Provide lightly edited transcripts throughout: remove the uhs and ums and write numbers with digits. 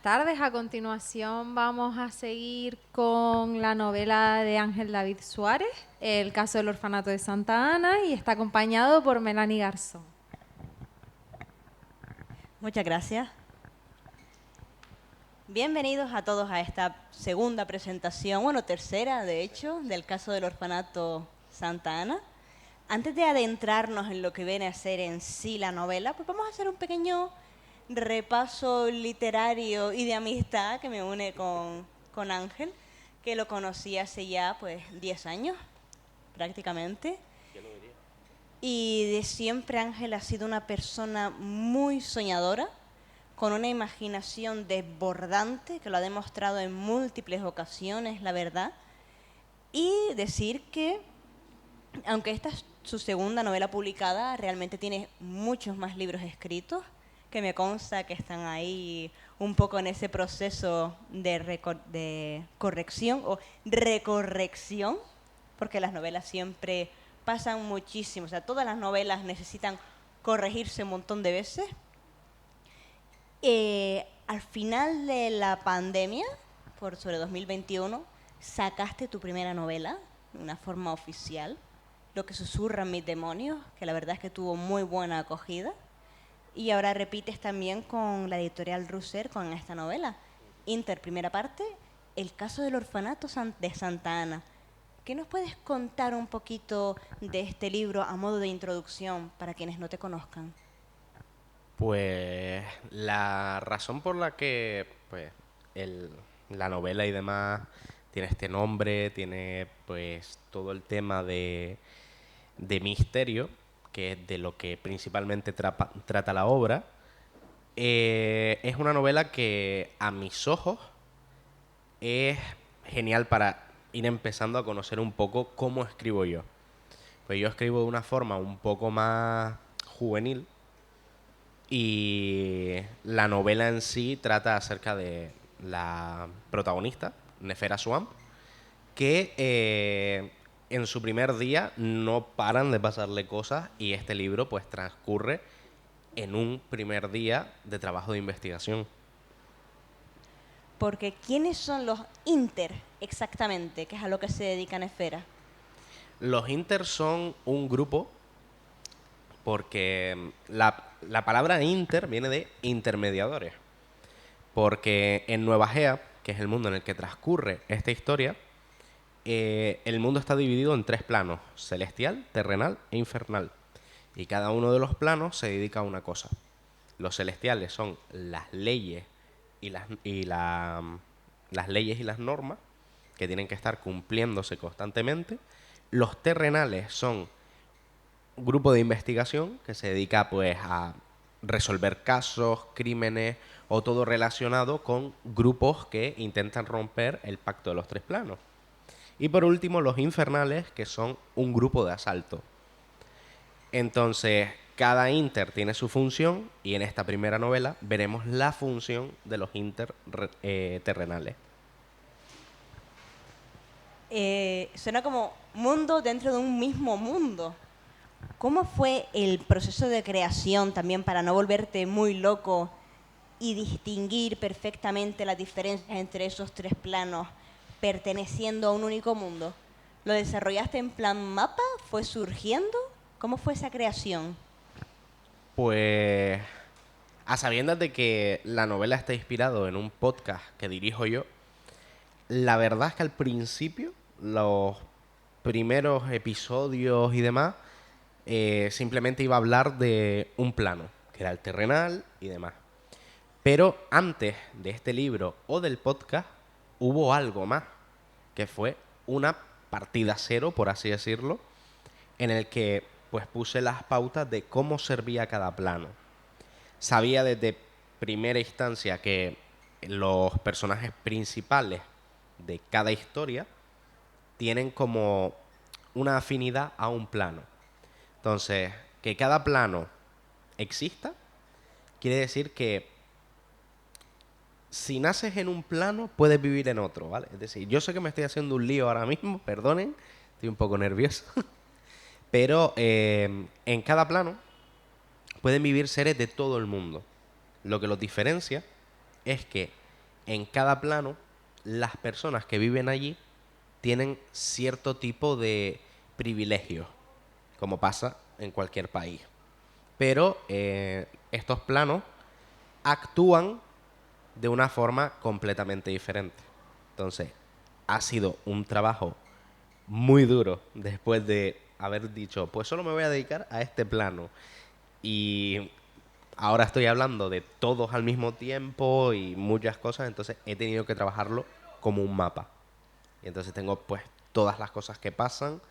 buenas tardes. A continuación vamos a seguir con la novela de Ángel David Suárez, El caso del orfanato de Santa Ana, y está acompañado por Melanie Garzón. Muchas gracias. Bienvenidos a todos a esta segunda presentación, bueno, tercera de hecho, del caso del orfanato Santa Ana. Antes de adentrarnos en lo que viene a ser en sí la novela, pues vamos a hacer un pequeño repaso literario y de amistad que me une con Ángel, que lo conocí hace ya pues 10 años prácticamente. Y de siempre Ángel ha sido una persona muy soñadora, con una imaginación desbordante, que lo ha demostrado en múltiples ocasiones, la verdad. Y decir que, aunque esta es su segunda novela publicada, realmente tiene muchos más libros escritos, que me consta que están ahí un poco en ese proceso de corrección o recorrección, porque las novelas siempre pasan muchísimo, o sea, todas las novelas necesitan corregirse un montón de veces. Al final de la pandemia, por sobre 2021, sacaste tu primera novela de una forma oficial, Lo que susurran mis demonios, que la verdad es que tuvo muy buena acogida. Y ahora repites también con la editorial Russer con esta novela. Inter, primera parte, El caso del orfanato de Santa Ana. ¿Qué nos puedes contar un poquito de este libro a modo de introducción para quienes no te conozcan? Pues la razón por la que la novela y demás tiene este nombre, tiene pues todo el tema de misterio, que es de lo que principalmente trata la obra, es una novela que a mis ojos es genial para ir empezando a conocer un poco cómo escribo yo. Pues yo escribo de una forma un poco más juvenil, y la novela en sí trata acerca de la protagonista, Nefera Swamp, que en su primer día no paran de pasarle cosas, y este libro pues transcurre en un primer día de trabajo de investigación. Porque ¿quiénes son los Inter exactamente, que es a lo que se dedican Esfera? Los Inter son un grupo porque la palabra inter viene de intermediadores. Porque en Nueva Gea, que es el mundo en el que transcurre esta historia, el mundo está dividido en tres planos: celestial, terrenal e infernal. Y cada uno de los planos se dedica a una cosa. Los celestiales son las leyes las leyes y las normas que tienen que estar cumpliéndose constantemente. Los terrenales son un grupo de investigación que se dedica pues a resolver casos, crímenes o todo relacionado con grupos que intentan romper el pacto de los tres planos. Y por último, los infernales, que son un grupo de asalto. Entonces, cada inter tiene su función, y en esta primera novela veremos la función de los inter terrenales. Suena como mundo dentro de un mismo mundo. ¿Cómo fue el proceso de creación también para no volverte muy loco y distinguir perfectamente las diferencias entre esos tres planos perteneciendo a un único mundo? ¿Lo desarrollaste en plan mapa? ¿Fue surgiendo? ¿Cómo fue esa creación? Pues, a sabiendas de que la novela está inspirado en un podcast que dirijo yo, la verdad es que al principio, los primeros episodios y demás, simplemente iba a hablar de un plano, que era el terrenal y demás. Pero antes de este libro o del podcast, hubo algo más, que fue una partida cero, por así decirlo, en el que pues puse las pautas de cómo servía cada plano. Sabía desde primera instancia que los personajes principales de cada historia tienen como una afinidad a un plano. Entonces, que cada plano exista quiere decir que si naces en un plano, puedes vivir en otro, ¿vale? Es decir, yo sé que me estoy haciendo un lío ahora mismo, perdonen, estoy un poco nervioso, pero en cada plano pueden vivir seres de todo el mundo. Lo que los diferencia es que en cada plano, las personas que viven allí tienen cierto tipo de privilegios, como pasa en cualquier país. Pero estos planos actúan de una forma completamente diferente. Entonces, ha sido un trabajo muy duro después de haber dicho, pues solo me voy a dedicar a este plano. Y ahora estoy hablando de todos al mismo tiempo y muchas cosas, entonces he tenido que trabajarlo como un mapa. Y entonces tengo pues todas las cosas que pasan,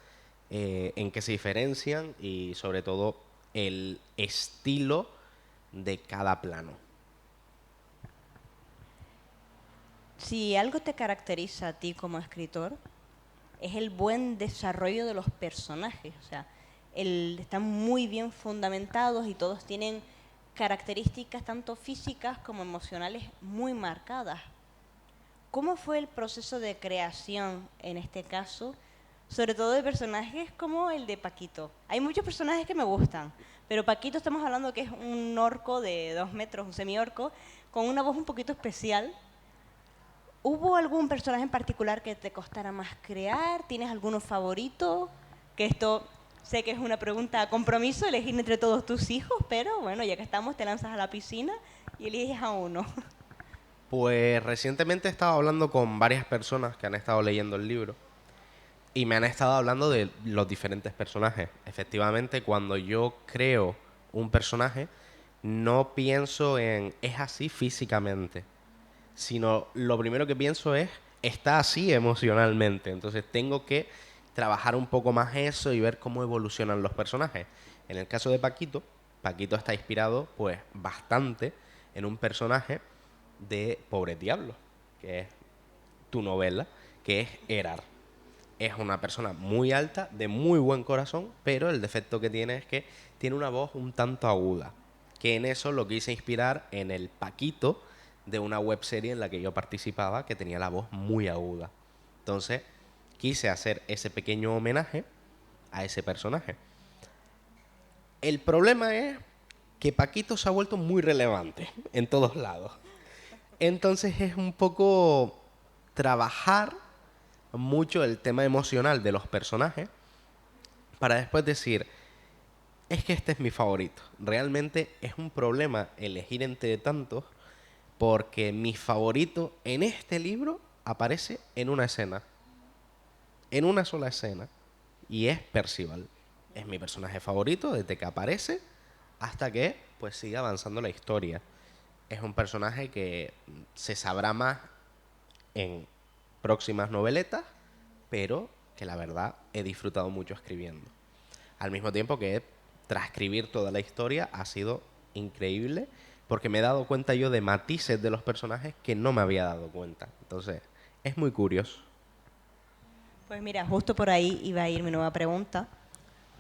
en qué se diferencian y sobre todo el estilo de cada plano. Si algo te caracteriza a ti como escritor, es el buen desarrollo de los personajes. O sea, están muy bien fundamentados y todos tienen características tanto físicas como emocionales muy marcadas. ¿Cómo fue el proceso de creación en este caso? Sobre todo de personajes como el de Paquito. Hay muchos personajes que me gustan, pero Paquito estamos hablando que es un orco de 2 metros, un semiorco, con una voz un poquito especial. ¿Hubo algún personaje en particular que te costara más crear? ¿Tienes alguno favorito? Que esto sé que es una pregunta a compromiso, elegir entre todos tus hijos, pero bueno, ya que estamos, te lanzas a la piscina y eliges a uno. Pues recientemente he estado hablando con varias personas que han estado leyendo el libro y me han estado hablando de los diferentes personajes. Efectivamente, cuando yo creo un personaje, no pienso en es así físicamente, sino lo primero que pienso es está así emocionalmente. Entonces tengo que trabajar un poco más eso y ver cómo evolucionan los personajes. En el caso de Paquito, Paquito está inspirado pues bastante en un personaje de Pobre Diablo, que es tu novela, que es Erar. Es una persona muy alta, de muy buen corazón, pero el defecto que tiene es que tiene una voz un tanto aguda. Que en eso lo quise inspirar en el Paquito de una webserie en la que yo participaba, que tenía la voz muy aguda. Entonces, quise hacer ese pequeño homenaje a ese personaje. El problema es que Paquito se ha vuelto muy relevante en todos lados. Entonces es un poco trabajar mucho el tema emocional de los personajes para después decir, es que este es mi favorito. Realmente es un problema elegir entre tantos porque mi favorito en este libro aparece en una escena. En una sola escena. Y es Percival. Es mi personaje favorito desde que aparece hasta que pues sigue avanzando la historia. Es un personaje que se sabrá más en próximas noveletas, pero que la verdad he disfrutado mucho escribiendo. Al mismo tiempo que transcribir toda la historia ha sido increíble porque me he dado cuenta yo de matices de los personajes que no me había dado cuenta. Entonces, es muy curioso. Pues mira, justo por ahí iba a ir mi nueva pregunta.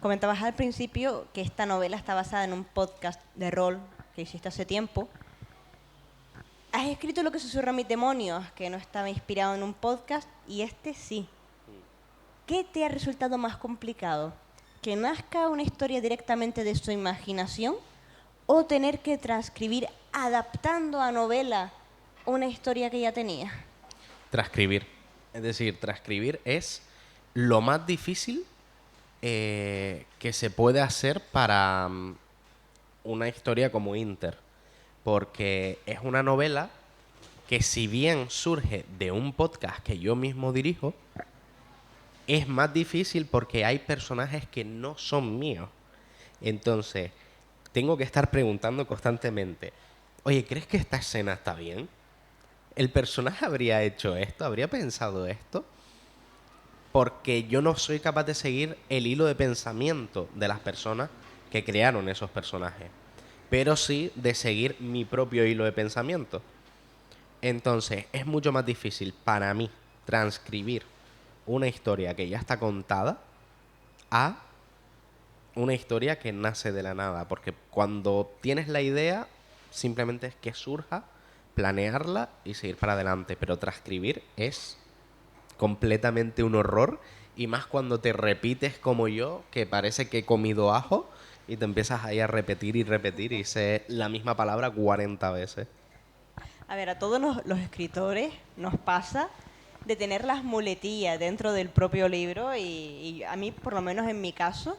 Comentabas al principio que esta novela está basada en un podcast de rol que hiciste hace tiempo. Has escrito Lo que susurra mis demonios, que no estaba inspirado en un podcast, y este sí. ¿Qué te ha resultado más complicado? ¿Que nazca una historia directamente de su imaginación o tener que transcribir adaptando a novela una historia que ya tenía? Transcribir. Es decir, transcribir es lo más difícil que se puede hacer para una historia como Inter. Porque es una novela que si bien surge de un podcast que yo mismo dirijo, es más difícil porque hay personajes que no son míos. Entonces, tengo que estar preguntando constantemente, oye, ¿crees que esta escena está bien? ¿El personaje habría hecho esto? ¿Habría pensado esto? Porque yo no soy capaz de seguir el hilo de pensamiento de las personas que crearon esos personajes, pero sí de seguir mi propio hilo de pensamiento. Entonces, es mucho más difícil para mí transcribir una historia que ya está contada a una historia que nace de la nada. Porque cuando tienes la idea, simplemente es que surja, planearla y seguir para adelante. Pero transcribir es completamente un horror. Y más cuando te repites como yo, que parece que he comido ajo y te empiezas ahí a repetir y repetir y sé la misma palabra 40 veces. A ver, a todos los escritores nos pasa de tener las muletillas dentro del propio libro y a mí, por lo menos en mi caso,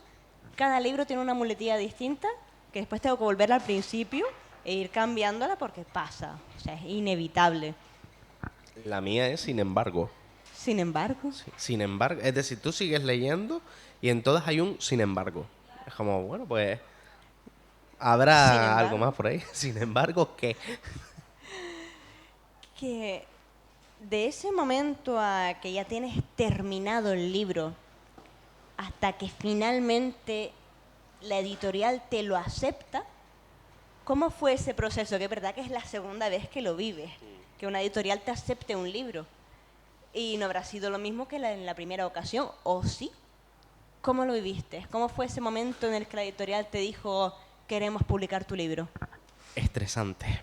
cada libro tiene una muletilla distinta que después tengo que volver al principio e ir cambiándola porque pasa, o sea, es inevitable. La mía es sin embargo. Sin embargo, Sí, sin embargo, es decir, tú sigues leyendo y en todas hay un sin embargo. Es como, bueno, pues sin habrá algo embargo, más por ahí. Sin embargo, ¿qué? que de ese momento a que ya tienes terminado el libro hasta que finalmente la editorial te lo acepta, ¿cómo fue ese proceso? Que es verdad que es la segunda vez que lo vives, que una editorial te acepte un libro. Y no habrá sido lo mismo que en la primera ocasión, ¿o sí? ¿Cómo lo viviste? ¿Cómo fue ese momento en el que la editorial te dijo, queremos publicar tu libro? Estresante.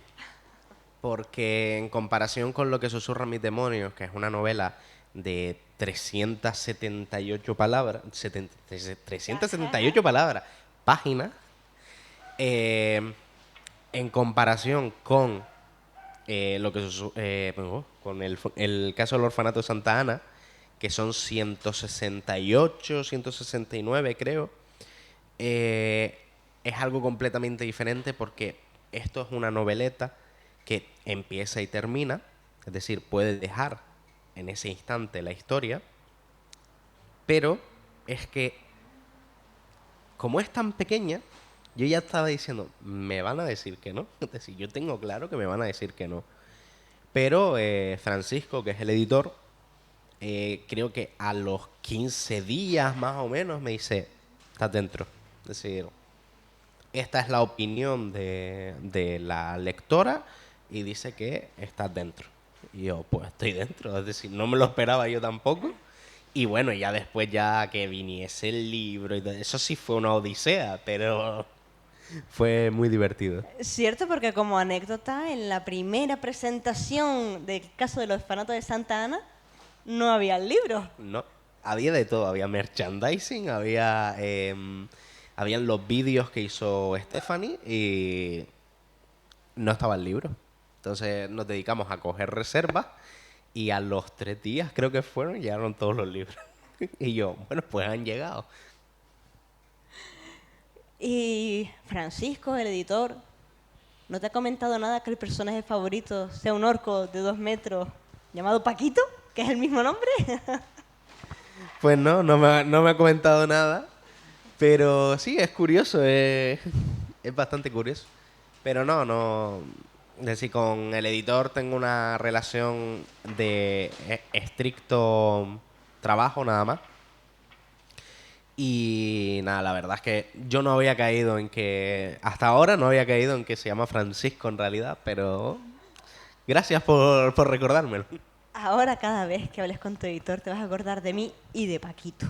Porque en comparación con lo que susurran mis demonios, que es una novela de 378 palabras, 378 palabras, páginas, eh, en comparación con lo que con el caso del orfanato de Santa Ana, que son 168, 169 creo, es algo completamente diferente porque esto es una noveleta que empieza y termina, es decir, puede dejar en ese instante la historia, pero es que como es tan pequeña, yo ya estaba diciendo, me van a decir que no. Es decir, yo tengo claro que me van a decir que no. Pero Francisco, que es el editor, creo que a los 15 días más o menos me dice, estás dentro. Es decir, esta es la opinión de la lectora y dice que estás dentro. Y yo, pues estoy dentro. Es decir, no me lo esperaba yo tampoco. Y bueno, ya después ya que viniese el libro y todo, eso sí fue una odisea, pero fue muy divertido. Cierto, porque como anécdota, en la primera presentación del caso del orfanato de Santa Ana, no había el libro. No, había de todo, había merchandising, habían los vídeos que hizo Stephanie y no estaba el libro. Entonces nos dedicamos a coger reservas y a los 3 días creo que fueron, llegaron todos los libros. Y yo, bueno, pues han llegado. Y Francisco, el editor, ¿no te ha comentado nada que el personaje favorito sea un orco de 2 metros llamado Paquito, que es el mismo nombre? Pues no me ha comentado nada, pero sí, es curioso, es bastante curioso. Pero no, es decir, con el editor tengo una relación de estricto trabajo nada más. Y nada, la verdad es que yo no había caído en que, hasta ahora no había caído en que se llama Francisco en realidad, pero gracias por recordármelo. Ahora cada vez que hables con tu editor te vas a acordar de mí y de Paquito.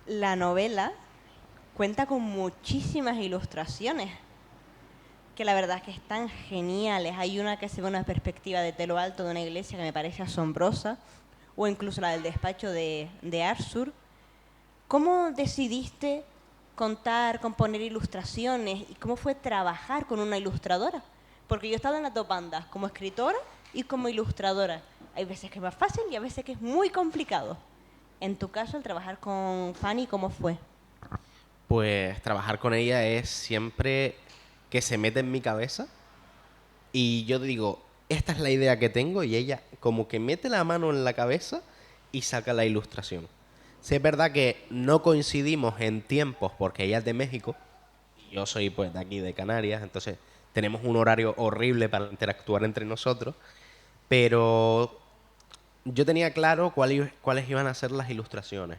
La novela cuenta con muchísimas ilustraciones, que la verdad es que están geniales. Hay una que se ve una perspectiva desde lo alto de una iglesia que me parece asombrosa, o incluso la del despacho de Arthur. ¿Cómo decidiste componer ilustraciones y cómo fue trabajar con una ilustradora? Porque yo he estado en las dos bandas, como escritora y como ilustradora. Hay veces que es más fácil y a veces que es muy complicado. En tu caso, el trabajar con Fanny, ¿cómo fue? Pues trabajar con ella es siempre que se mete en mi cabeza y yo digo, esta es la idea que tengo y ella como que mete la mano en la cabeza y saca la ilustración. Sí, es verdad que no coincidimos en tiempos porque ella es de México y yo soy pues de aquí de Canarias, entonces tenemos un horario horrible para interactuar entre nosotros, pero yo tenía claro cuáles iban a ser las ilustraciones.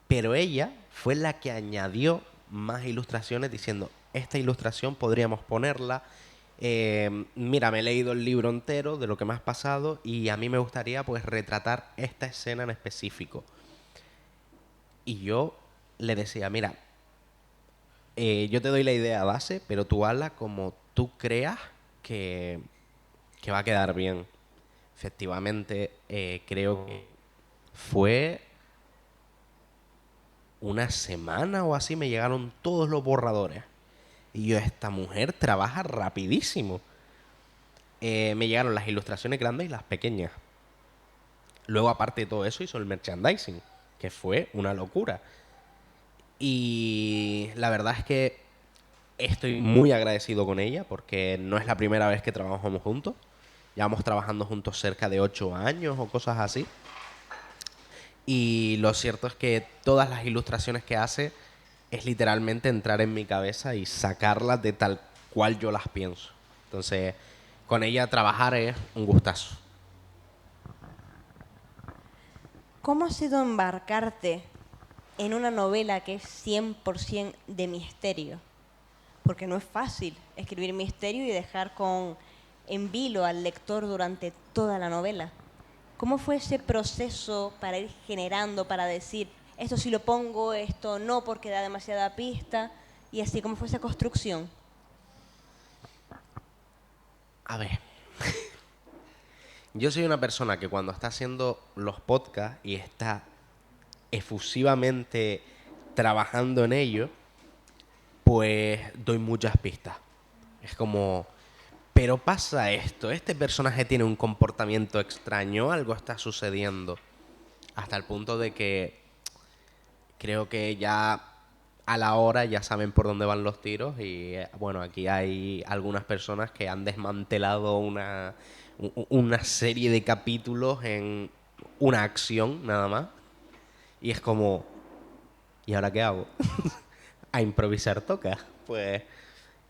Pero ella fue la que añadió más ilustraciones diciendo, esta ilustración podríamos ponerla. Mira, me he leído el libro entero de lo que me has pasado y a mí me gustaría pues retratar esta escena en específico. Y yo le decía, mira, yo te doy la idea base, pero tú hazla como tú creas que va a quedar bien. Efectivamente, creo que fue una semana o así me llegaron todos los borradores. Y yo, esta mujer trabaja rapidísimo. Me llegaron las ilustraciones grandes y las pequeñas. Luego, aparte de todo eso, hizo el merchandising, que fue una locura. Y la verdad es que estoy muy agradecido con ella porque no es la primera vez que trabajamos juntos. Llevamos trabajando juntos cerca de 8 años o cosas así. Y lo cierto es que todas las ilustraciones que hace es literalmente entrar en mi cabeza y sacarlas de tal cual yo las pienso. Entonces, con ella trabajar es un gustazo. ¿Cómo ha sido embarcarte en una novela que es 100% de misterio? Porque no es fácil escribir misterio y dejar en vilo al lector durante toda la novela. ¿Cómo fue ese proceso para ir generando, para decir, esto sí lo pongo, esto no porque da demasiada pista? Y así, ¿cómo fue esa construcción? A ver, yo soy una persona que cuando está haciendo los podcasts y está efusivamente trabajando en ello, pues doy muchas pistas. Es como, pero pasa esto, este personaje tiene un comportamiento extraño, algo está sucediendo. Hasta el punto de que creo que ya a la hora ya saben por dónde van los tiros y bueno, aquí hay algunas personas que han desmantelado una serie de capítulos en una acción nada más. Y es como, ¿y ahora qué hago? A improvisar toca. Pues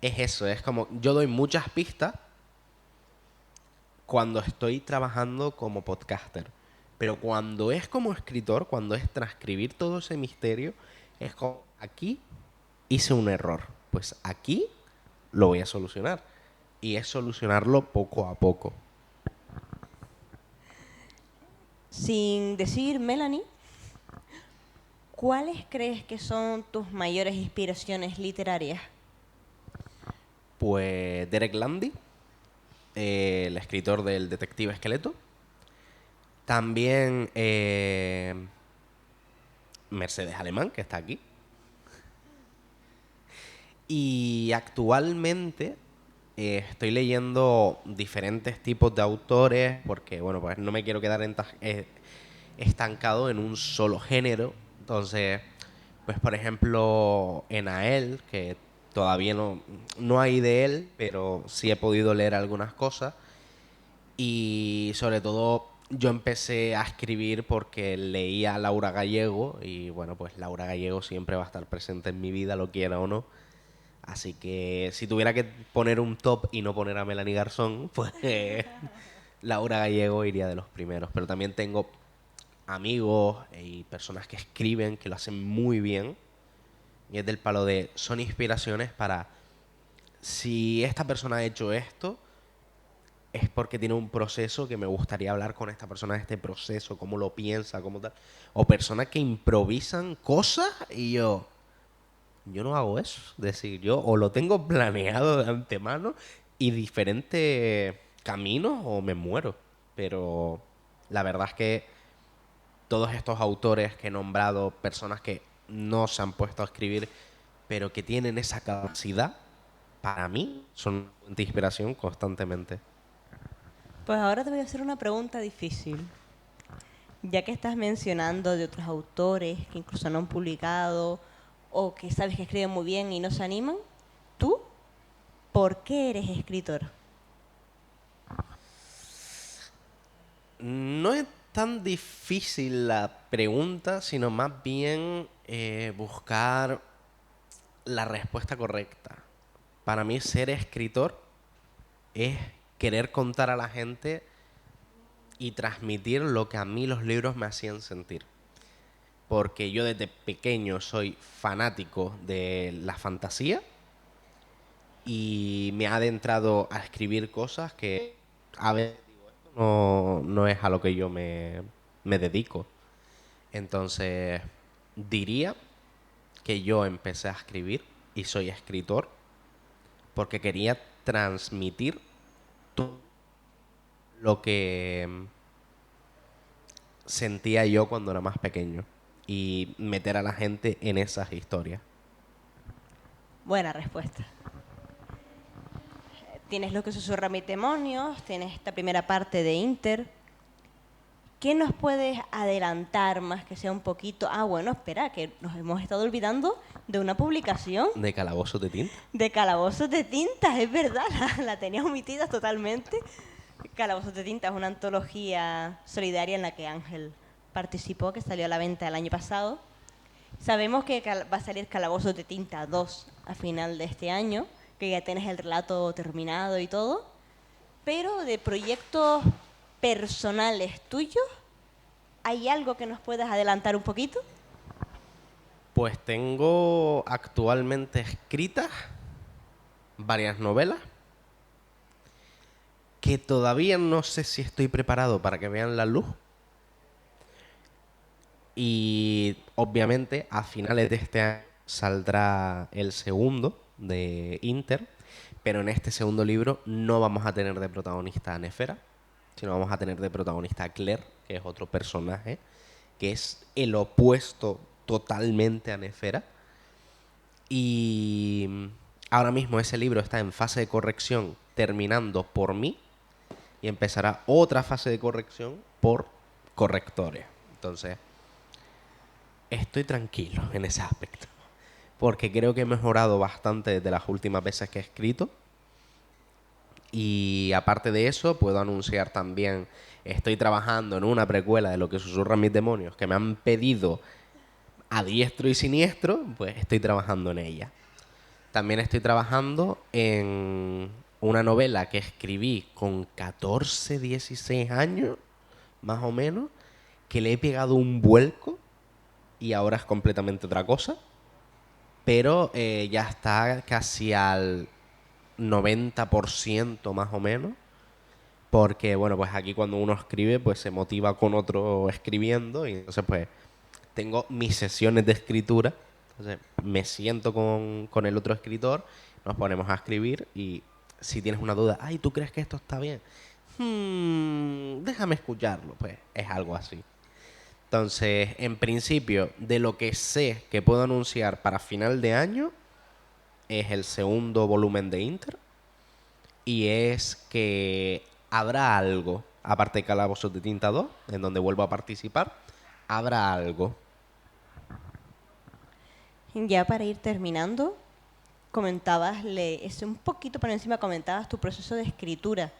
es eso, es como, yo doy muchas pistas cuando estoy trabajando como podcaster. Pero cuando es como escritor, cuando es transcribir todo ese misterio, es como, aquí hice un error. Pues aquí lo voy a solucionar. Y es solucionarlo poco a poco. Sin decir, Melanie, ¿cuáles crees que son tus mayores inspiraciones literarias? Pues Derek Landy, el escritor del Detective Esqueleto. También Mercedes Alemán, que está aquí. Y actualmente estoy leyendo diferentes tipos de autores porque, bueno, pues no me quiero quedar estancado en un solo género. Entonces, pues por ejemplo, Enael, que todavía no hay de él, pero sí he podido leer algunas cosas. Y sobre todo yo empecé a escribir porque leía a Laura Gallego y bueno, pues Laura Gallego siempre va a estar presente en mi vida, lo quiera o no. Así que si tuviera que poner un top y no poner a Melanie Garzón, pues Laura Gallego iría de los primeros. Pero también tengo amigos y personas que escriben que lo hacen muy bien. Y es del palo de, son inspiraciones para, si esta persona ha hecho esto, es porque tiene un proceso que me gustaría hablar con esta persona de este proceso, cómo lo piensa, cómo tal. O personas que improvisan cosas y yo no hago eso. Es decir, yo o lo tengo planeado de antemano y diferentes caminos o me muero. Pero la verdad es que todos estos autores que he nombrado, personas que no se han puesto a escribir, pero que tienen esa capacidad, para mí son de inspiración constantemente. Pues ahora te voy a hacer una pregunta difícil. Ya que estás mencionando de otros autores que incluso no han publicado o que sabes que escriben muy bien y no se animan, ¿tú por qué eres escritor? No es tan difícil la pregunta, sino más bien buscar la respuesta correcta. Para mí ser escritor es querer contar a la gente y transmitir lo que a mí los libros me hacían sentir. Porque yo desde pequeño soy fanático de la fantasía y me ha adentrado a escribir cosas que a veces no es a lo que yo me dedico. Entonces, diría que yo empecé a escribir y soy escritor porque quería transmitir todo lo que sentía yo cuando era más pequeño y meter a la gente en esas historias. Buena respuesta. Tienes Lo que susurra mis demonios, tienes esta primera parte de Inter. ¿Qué nos puedes adelantar más que sea un poquito? Ah, bueno, espera, que nos hemos estado olvidando de una publicación De Calabozos de Tinta. de Calabozos de Tinta, es verdad, la tenía omitida totalmente. Calabozos de Tinta es una antología solidaria en la que Ángel participó, que salió a la venta el año pasado. Sabemos que va a salir Calabozos de Tinta 2 a final de este año, que ya tienes el relato terminado y todo, pero de proyectos personales tuyos, ¿hay algo que nos puedas adelantar un poquito? Pues tengo actualmente escritas varias novelas que todavía no sé si estoy preparado para que vean la luz. Y obviamente a finales de este año saldrá el segundo de Inter, pero en este segundo libro no vamos a tener de protagonista a Nefera, sino vamos a tener de protagonista a Claire, que es otro personaje, que es el opuesto totalmente a Nefera. Y ahora mismo ese libro está en fase de corrección, terminando por mí, y empezará otra fase de corrección por correctores. Entonces, estoy tranquilo en ese aspecto, porque creo que he mejorado bastante desde las últimas veces que he escrito. Y aparte de eso, puedo anunciar también, estoy trabajando en una precuela de Lo que susurran mis demonios, que me han pedido a diestro y siniestro, pues estoy trabajando en ella. También estoy trabajando en una novela que escribí con 14, 16 años, más o menos, que le he pegado un vuelco y ahora es completamente otra cosa. Pero ya está casi al 90% más o menos. Porque, bueno, pues aquí cuando uno escribe, pues se motiva con otro escribiendo. Y entonces, pues, tengo mis sesiones de escritura. Entonces, me siento con el otro escritor, nos ponemos a escribir y si tienes una duda, ay, ¿tú crees que esto está bien? Déjame escucharlo. Pues es algo así. Entonces, en principio, de lo que sé que puedo anunciar para final de año, es el segundo volumen de Inter. Y es que habrá algo, aparte de Calabozos de Tinta 2, en donde vuelvo a participar, habrá algo. Ya para ir terminando, comentabas, un poquito por encima comentabas tu proceso de escritura.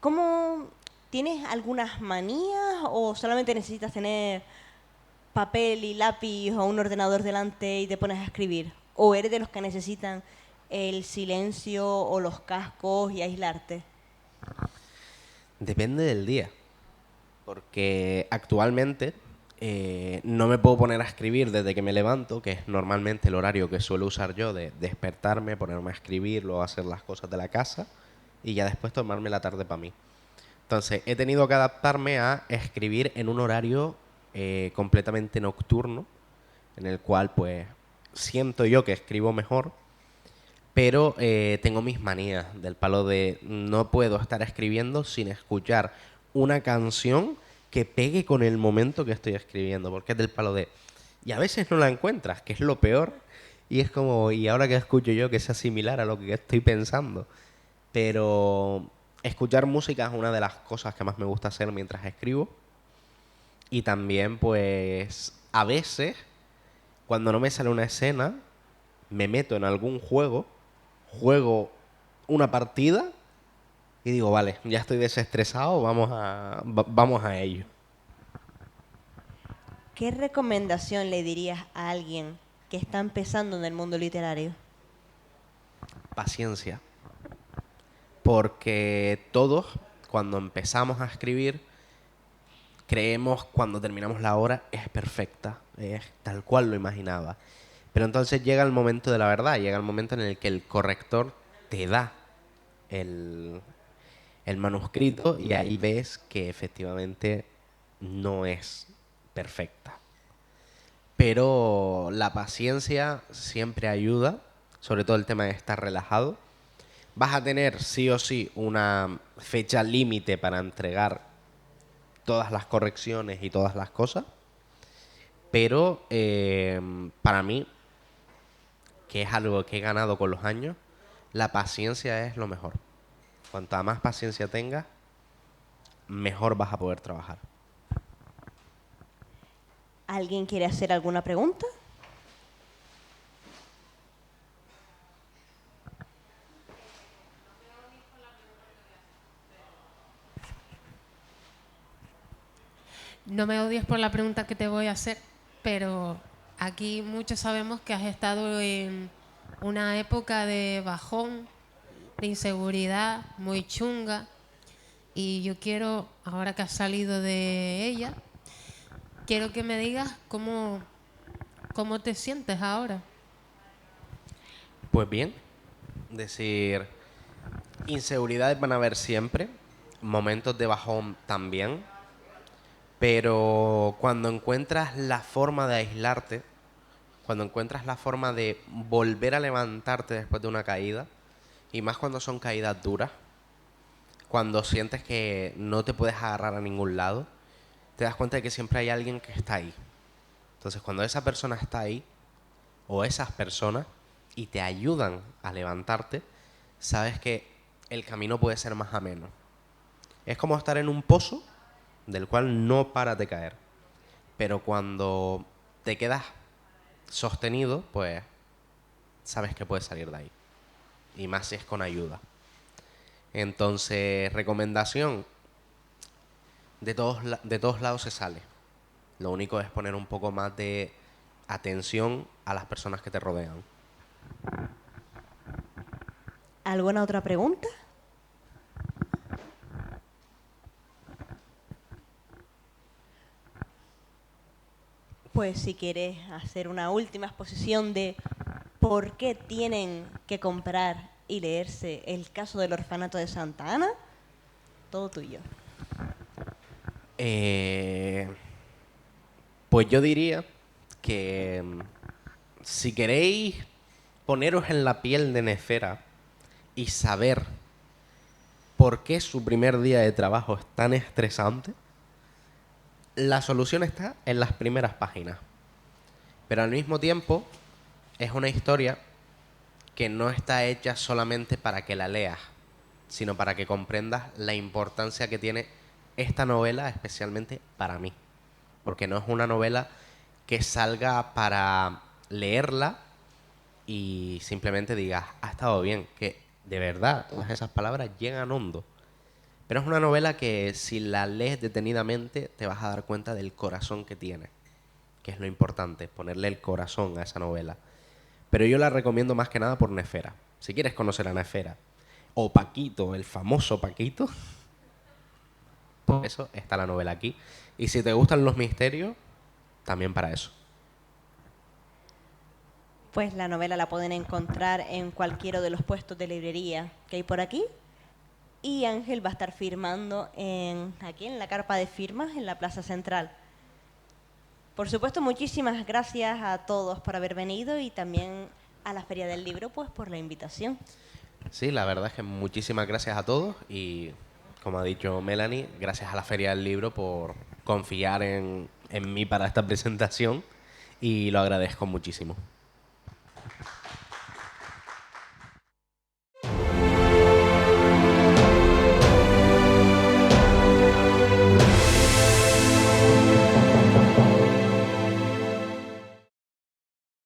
¿Cómo tienes algunas manías o solamente necesitas tener papel y lápiz o un ordenador delante y te pones a escribir? ¿O eres de los que necesitan el silencio o los cascos y aislarte? Depende del día. Porque actualmente no me puedo poner a escribir desde que me levanto, que es normalmente el horario que suelo usar yo de despertarme, ponerme a escribir, luego hacer las cosas de la casa y ya después tomarme la tarde para mí. Entonces he tenido que adaptarme a escribir en un horario completamente nocturno, en el cual pues siento yo que escribo mejor, pero tengo mis manías del palo de no puedo estar escribiendo sin escuchar una canción que pegue con el momento que estoy escribiendo, porque es del palo de... Y a veces no la encuentras, que es lo peor, y es como, y ahora que escucho yo que sea similar a lo que estoy pensando. Pero escuchar música es una de las cosas que más me gusta hacer mientras escribo. Y también, pues, a veces, cuando no me sale una escena, me meto en algún juego, juego una partida y digo, vale, ya estoy desestresado, vamos a ello. ¿Qué recomendación le dirías a alguien que está empezando en el mundo literario? Paciencia. Porque todos, cuando empezamos a escribir, creemos cuando terminamos la obra es perfecta, es tal cual lo imaginaba. Pero entonces llega el momento de la verdad, llega el momento en el que el corrector te da el, el manuscrito y ahí ves que efectivamente no es perfecta. Pero la paciencia siempre ayuda, sobre todo el tema de estar relajado. Vas a tener sí o sí una fecha límite para entregar todas las correcciones y todas las cosas, pero para mí que es algo que he ganado con los años, la paciencia es lo mejor. Cuanta más paciencia tengas, mejor vas a poder trabajar. ¿Alguien quiere hacer alguna pregunta? No me odies por la pregunta que te voy a hacer, pero aquí muchos sabemos que has estado en una época de bajón, de inseguridad muy chunga, y yo quiero, ahora que has salido de ella, quiero que me digas cómo te sientes ahora. Pues bien, decir, inseguridades van a haber siempre, momentos de bajón también, pero cuando encuentras la forma de aislarte, cuando encuentras la forma de volver a levantarte después de una caída, y más cuando son caídas duras, cuando sientes que no te puedes agarrar a ningún lado, te das cuenta de que siempre hay alguien que está ahí. Entonces, cuando esa persona está ahí, o esas personas, y te ayudan a levantarte, sabes que el camino puede ser más ameno. Es como estar en un pozo del cual no paras de caer. Pero cuando te quedas sostenido, pues sabes que puedes salir de ahí. Y más si es con ayuda. Entonces, recomendación, de todos lados se sale. Lo único es poner un poco más de atención a las personas que te rodean. ¿Alguna otra pregunta? Pues si quieres hacer una última exposición de por qué tienen que comprar y leerse El caso del orfanato de Santa Ana, todo tuyo. Pues yo diría que si queréis poneros en la piel de Nefera y saber por qué su primer día de trabajo es tan estresante, la solución está en las primeras páginas. Pero al mismo tiempo es una historia que no está hecha solamente para que la leas, sino para que comprendas la importancia que tiene esta novela, especialmente para mí. Porque no es una novela que salga para leerla y simplemente digas, ha estado bien, que de verdad todas esas palabras llegan hondo. Pero es una novela que si la lees detenidamente te vas a dar cuenta del corazón que tiene, que es lo importante, ponerle el corazón a esa novela. Pero yo la recomiendo más que nada por Nefera. Si quieres conocer a Nefera o Paquito, el famoso Paquito, por eso está la novela aquí. Y si te gustan los misterios, también para eso. Pues la novela la pueden encontrar en cualquiera de los puestos de librería que hay por aquí. Y Ángel va a estar firmando aquí en la carpa de firmas en la Plaza Central. Por supuesto, muchísimas gracias a todos por haber venido y también a la Feria del Libro pues por la invitación. Sí, la verdad es que muchísimas gracias a todos y, como ha dicho Melanie, gracias a la Feria del Libro por confiar en mí para esta presentación y lo agradezco muchísimo.